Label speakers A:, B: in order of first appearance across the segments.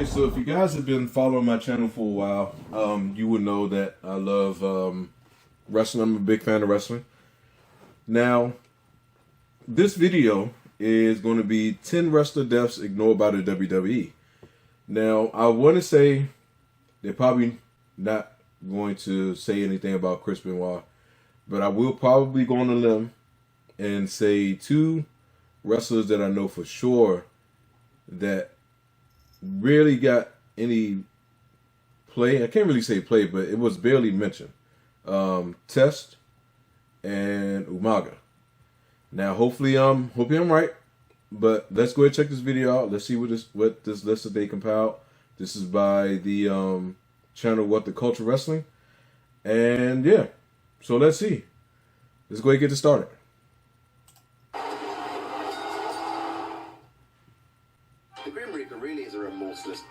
A: Okay, so if you guys have been following my channel for a while, you would know that I love wrestling. I'm a big fan of wrestling. Now, this video is going to be 10 wrestler deaths ignored by the WWE. Now, I want to say they're probably not going to say anything about Chris Benoit, but I will probably go on a limb and say 2 wrestlers that I know for sure that really got any play. I can't really say play, but it was barely mentioned. Test and Umaga. Now, hopefully I'm right, but let's go ahead and check this video out. Let's see what this list that they compiled. This is by the channel What the Culture Wrestling, and yeah, so let's see. Let's go ahead and get this started.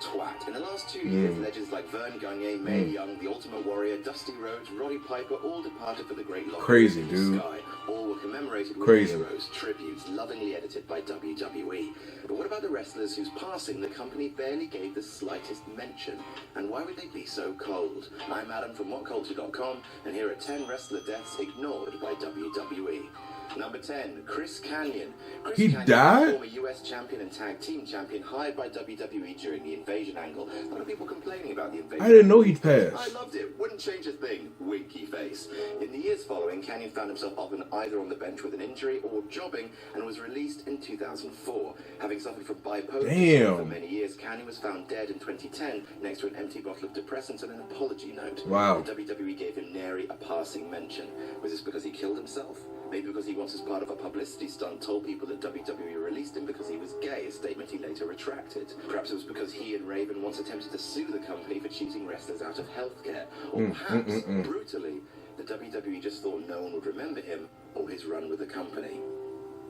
B: Twat. In the last 2 years, legends like Vern Gagne, Mae Young, The Ultimate Warrior, Dusty Rhodes, Roddy Piper all departed for the great long
A: crazy dude.
B: Sky. All were commemorated with heroes, tributes, lovingly edited by WWE. But what about the wrestlers whose passing the company barely gave the slightest mention? And why would they be so cold? I'm Adam from WhatCulture.com, and here are 10 wrestler deaths ignored by WWE. Number 10, Chris Kanyon.
A: He died?
B: Former US champion and tag team champion, hired by WWE during the invasion angle. A lot of people complaining about the invasion.
A: I didn't know he'd passed.
B: I loved it. Wouldn't change a thing. Winky face. In the years following, Kanyon found himself often either on the bench with an injury or jobbing, and was released in 2004. Having suffered from bipolar disorder for many years, Kanyon was found dead in 2010 next to an empty bottle of depressants and an apology note.
A: Wow.
B: The WWE gave him nary a passing mention. Was this because he killed himself? Maybe because he once, as part of a publicity stunt, told people that WWE released him because he was gay, a statement he later retracted. Perhaps it was because he and Raven once attempted to sue the company for cheating wrestlers out of healthcare. Or perhaps, brutally, the WWE just thought no one would remember him or his run with the company.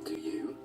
B: Do you?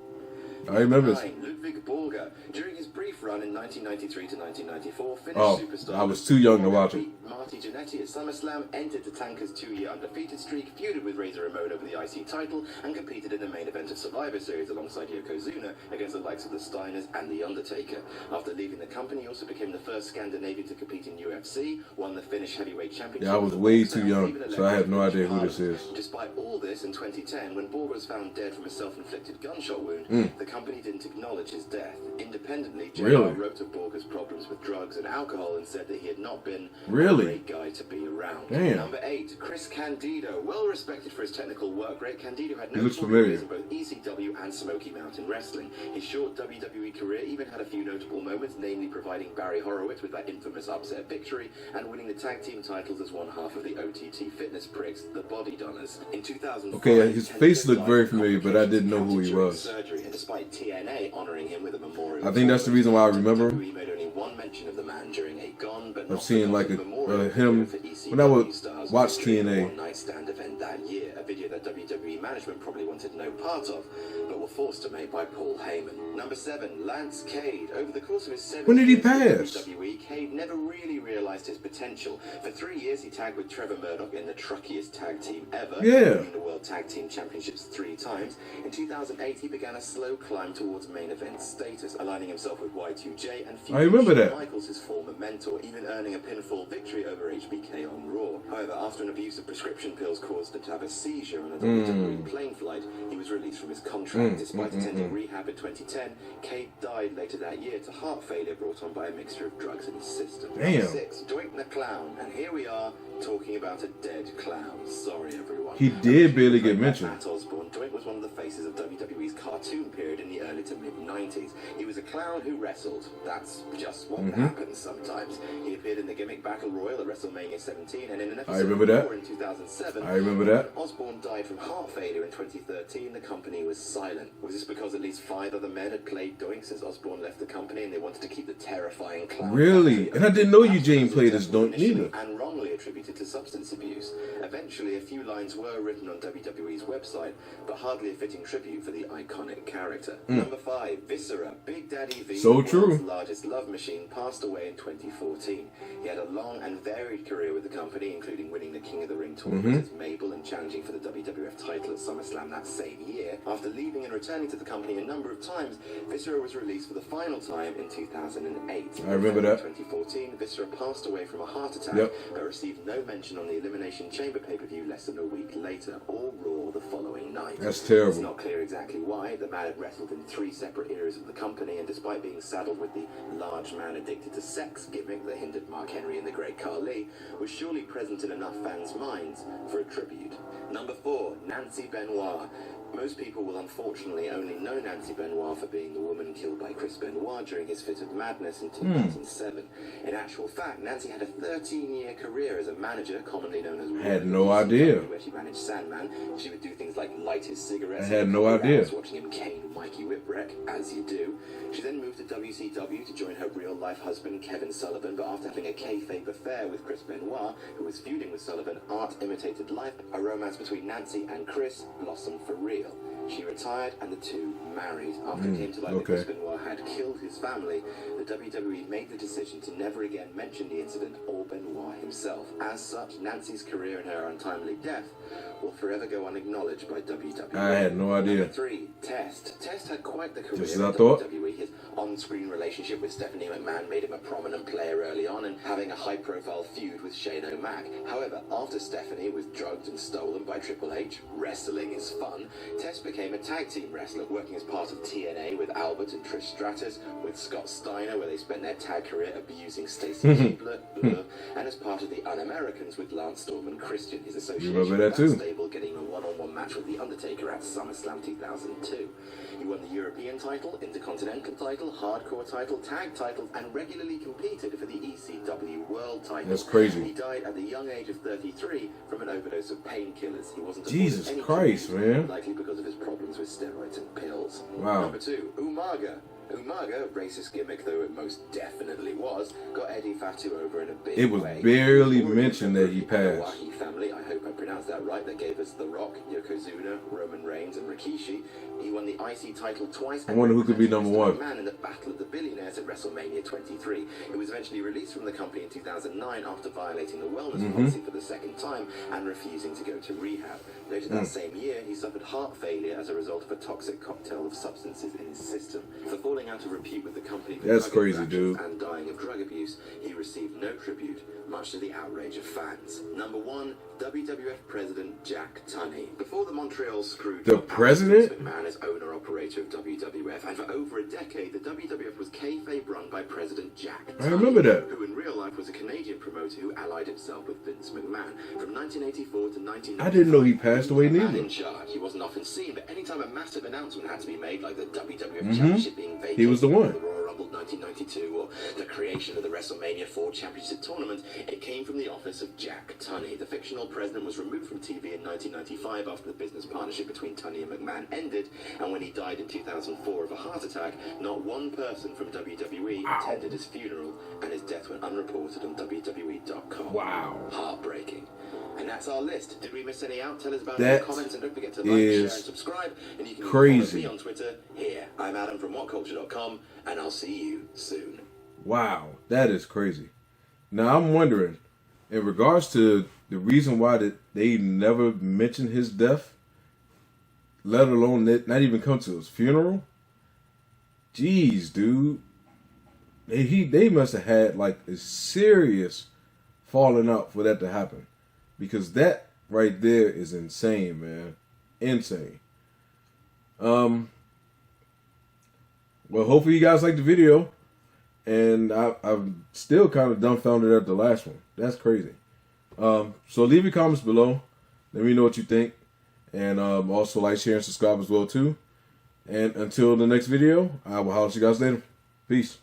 A: I remember this.
B: Ludvig Borga. During his brief run in 1993 to 1994, Finnish superstar.
A: I was too young to watch it.
B: Marty Jannetty at SummerSlam, entered the Tankers' 2-year undefeated streak, feuded with Razor Ramon over the IC title, and competed in the main event of Survivor Series alongside Yokozuna against the likes of the Steiners and The Undertaker. After leaving the company, he also became the first Scandinavian to compete in UFC, won the Finnish heavyweight championship.
A: Yeah, I was way too young, so I have no idea who this is.
B: Despite all this, in 2010, when Borga was found dead from a self-inflicted gunshot wound, the company didn't acknowledge his death. Independently, JR wrote of Borga's problems with drugs and alcohol and said that he had not been a great guy to be around. Number 8, Chris Candido. Well respected for his technical work rate, Candido had no careers in both ECW and Smoky Mountain Wrestling. His short WWE career even had a few notable moments, namely providing Barry Horowitz with that infamous upset victory and winning the tag team titles as one half of the OTT fitness pricks, the Body Donners. In 2005,
A: his face looked very familiar, but I didn't know who he was.
B: Surgery, and despite TNA honoring him with a memorial,
A: I think that's the reason why I remember him.
B: WWE made only one mention of the man during a gone but
A: I've seen like him when I would watch TNA.
B: One night stand event that year, a video that WWE management probably wanted no part of, but were forced to make by Paul Heyman. Number 7, Lance Cade. Over the course of his 7
A: when did he
B: years
A: pass?
B: with WWE, Cade never really realized his potential. For 3 years, he tagged with Trevor Murdoch in the truckiest tag team ever, winning the World Tag Team Championships 3 times. In 2008, he began a slow climb towards main event status, aligning himself with Y2J and feuding Michaels, his former mentor, even earning a pinfall victory over HBK on Raw. However, after an abuse of prescription pills caused him to have a seizure on a WWE plane flight, he was released from his contract. Despite attending rehab in 2010, Cade died later that year to heart failure brought on by a mixture of drugs in his system. Number 6, Doink the Clown. And here we are, talking about a dead clown. Sorry, everyone.
A: He did barely get mentioned.
B: Matt Osborne, Doink was one of the faces of WWE's cartoon period in the early to mid-90s. He was a clown who wrestled. That's just what happens sometimes. He appeared in the gimmick Battle Royal at WrestleMania 17, and in an episode of Raw in 2007.
A: I remember that.
B: When Osborne died from heart failure in 2013, the company was silent. Was this because at least 5 other men had played Doink since Osborne left the company, and they wanted to keep the terrifying clown?
A: Really? And I didn't know Eugene played as Doink neither.
B: And wrongly attributed to substance abuse. Eventually, a few lines were written on WWE's website, but hardly a fitting tribute for the iconic character. Number 5, Viscera. Big Daddy V,
A: so
B: the world's largest love machine, passed away in 2014. He had a long and varied career with the company, including winning the King of the Ring tournament as Mabel and challenging for the WWF title at SummerSlam that same year. After leaving in returning to the company a number of times, Viscera was released for the final time in 2008.
A: I remember that.
B: In 2014, Viscera passed away from a heart attack, but received no mention on the Elimination Chamber pay-per-view less than a week later, or Raw the following night.
A: That's terrible.
B: It's not clear exactly why. The man had wrestled in 3 separate eras of the company, and despite being saddled with the large man addicted to sex gimmick that hindered Mark Henry and the Great Khali, was surely present in enough fans' minds for a tribute. Number 4, Nancy Benoit. Most people will unfortunately only know Nancy Benoit for being the woman killed by Chris Benoit during his fit of madness in 2007. In actual fact, Nancy had a 13-year career as a manager, commonly known as...
A: I had no idea.
B: Where she managed Sandman. She would do things like light his cigarettes.
A: I had no idea.
B: Watching him cane Mikey Whipwreck, as you do. She then moved to WCW to join her real-life husband, Kevin Sullivan, but after having a kayfabe affair with Chris Benoit, who was feuding with Sullivan, art imitated life. A romance between Nancy and Chris blossomed for real. She retired and the two married. After it came to light that Chris Benoit had killed his family, the WWE made the decision to never again mention the incident or Benoit himself. As such, Nancy's career and her untimely death will forever go unacknowledged by WWE.
A: I had no idea.
B: Number 3, Test. Test had quite the career
A: Just as
B: in
A: I thought.
B: WWE. His on-screen relationship with Stephanie McMahon made him a prominent player early on, and having a high-profile feud with Shane O'Mac. However, after Stephanie was drugged and stolen by Triple H, wrestling is fun, Test became a tag team wrestler, working as part of TNA with Albert and Trish Stratus, with Scott Steiner, where they spent their tag career abusing Stacy Keibler, and as part of the Un-Americans with Lance Storm and Christian. His association with that stable, getting a one-on-one match with The Undertaker at SummerSlam 2002. He won the European title, Intercontinental title, Hardcore title, Tag titles, and regularly competed for the ECW World title.
A: That's crazy.
B: He died at the young age of 33 from an overdose of painkillers. He wasn't
A: Jesus Christ, man.
B: Likely because of his problems with steroids and pills.
A: Wow.
B: Number 2, Umaga. Umaga, racist gimmick though it most definitely was, got Eddie Fatu over in a big way.
A: It was barely mentioned that he passed.
B: The family, I hope I pronounced that right, that gave us The Rock, Yokozuna, Roman Reigns, and Rikishi. He won the IC title twice.
A: I wonder who could be number 1.
B: Man in the Battle of the Billionaires at WrestleMania 23. It was eventually released from the company in 2009 after violating the wellness policy for the second time and refusing to go to rehab. Later that same year, he suffered heart failure as a result of a toxic cocktail of substances in his system. For falling out of repute with the company for
A: That's crazy, dude.
B: And dying of drug abuse, he received no tribute, much to the outrage of fans. Number 1, WWF President Jack Tunney. Before the Montreal screwed
A: the president?
B: McMahon as owner-operator of WWF, and for over a decade, the WWF was kayfabe run by President Jack Tunney,
A: I remember that.
B: who in real life was a Canadian promoter who allied himself with Vince McMahon. From 1984 to 1995,
A: I didn't know he passed away neither.
B: in charge. He wasn't often seen, but anytime a massive announcement had to be made, like the WWF Championship being vacated,
A: he was the one.
B: The Royal Rumble 1992, or the creation of the WrestleMania 4 Championship Tournament, it came from the office of Jack Tunney. The fictional president was removed from TV in 1995 after the business partnership between Tunney and McMahon ended, and when he died in 2004 of a heart attack, not one person from WWE attended his funeral, and his death went unreported on WWE.com.
A: Wow.
B: Heartbreaking. And that's our list. Did we miss any out? Tell us about
A: That
B: it in the comments, and don't forget to like, share, and subscribe. And you can
A: crazy.
B: follow me on Twitter here. I'm Adam from WhatCulture.com, and I'll see you soon.
A: Wow, that is crazy. Now I'm wondering, in regards to the reason why that they never mentioned his death, let alone not even come to his funeral. Jeez, dude. They must have had like a serious falling out for that to happen. Because that right there is insane, man. Insane. Well, hopefully you guys liked the video. And I'm still kind of dumbfounded at the last one. That's crazy. So leave your comments below. Let me know what you think. And also like, share, and subscribe as well too. And until the next video, I will holler at you guys later. Peace.